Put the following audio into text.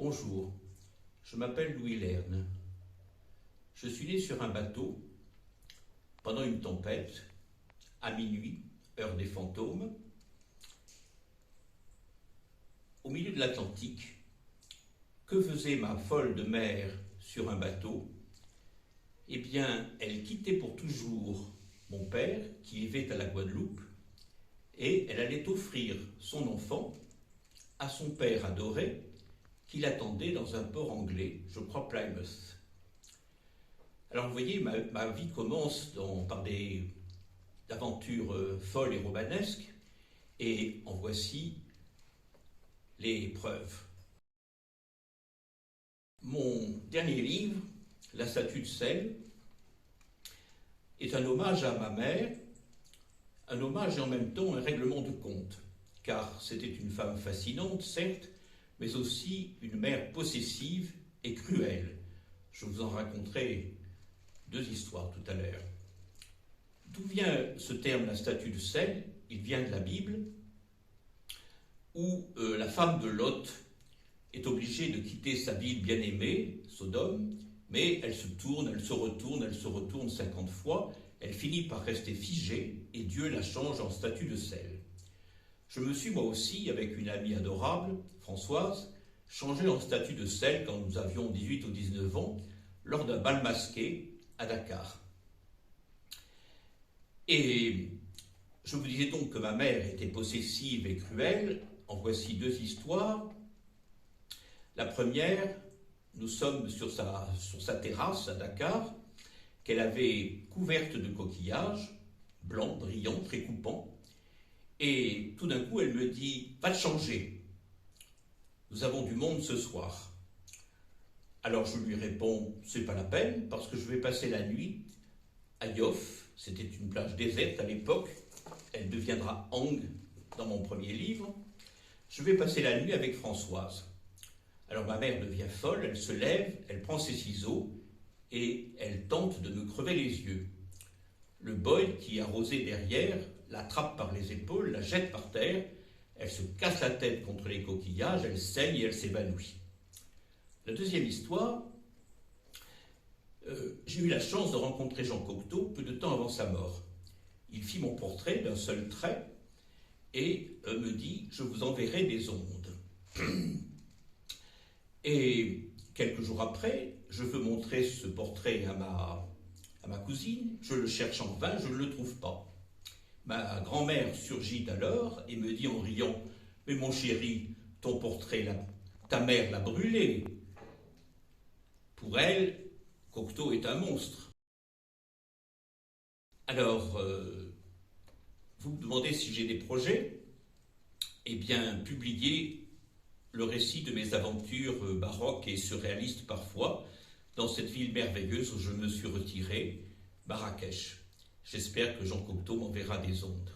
Bonjour, je m'appelle Louis Lerne. Je suis né sur un bateau pendant une tempête, à minuit, heure des fantômes, au milieu de l'Atlantique. Que faisait ma folle de mer sur un bateau? Eh bien, elle quittait pour toujours mon père, qui vivait à la Guadeloupe, et elle allait offrir son enfant à son père adoré, qui l'attendait dans un port anglais, je crois Plymouth. Alors vous voyez, ma vie commence par des aventures folles et romanesques, et en voici les preuves. Mon dernier livre, La statue de sel, est un hommage à ma mère, un hommage et en même temps un règlement de compte, car c'était une femme fascinante, certes, mais aussi une mère possessive et cruelle. Je vous en raconterai deux histoires tout à l'heure. D'où vient ce terme, la statue de sel? Il vient de la Bible, où la femme de Lot est obligée de quitter sa ville bien-aimée, Sodome, mais elle se tourne, elle se retourne 50 fois, elle finit par rester figée et Dieu la change en statue de sel. Je me suis moi aussi, avec une amie adorable, Françoise, changé en statue de sel quand nous avions 18 ou 19 ans, lors d'un bal masqué à Dakar. Et je vous disais donc que ma mère était possessive et cruelle. En voici deux histoires. La première, nous sommes sur sa terrasse à Dakar, qu'elle avait couverte de coquillages, blancs, brillants, très coupants. Et tout d'un coup, elle me dit « Va te changer, nous avons du monde ce soir ». Alors je lui réponds « C'est pas la peine, parce que je vais passer la nuit à Yoff ». C'était une plage déserte à l'époque, elle deviendra Hang dans mon premier livre. Je vais passer la nuit avec Françoise. Alors ma mère devient folle, elle se lève, elle prend ses ciseaux et elle tente de me crever les yeux. Le boy qui arrosait derrière l'attrape par les épaules, la jette par terre, elle se casse la tête contre les coquillages, elle saigne et elle s'évanouit. La deuxième histoire, j'ai eu la chance de rencontrer Jean Cocteau peu de temps avant sa mort. Il fit mon portrait d'un seul trait et me dit « Je vous enverrai des ondes ». Et quelques jours après, je veux montrer ce portrait à ma cousine, je le cherche en vain, je ne le trouve pas. Ma grand-mère surgit alors et me dit en riant « Mais mon chéri, ton portrait, ta mère l'a brûlé ». Pour elle, Cocteau est un monstre. Alors, vous me demandez si j'ai des projets? Eh bien, publier le récit de mes aventures baroques et surréalistes parfois, dans cette ville merveilleuse où je me suis retiré, Marrakech. J'espère que Jean Cocteau m'enverra des ondes.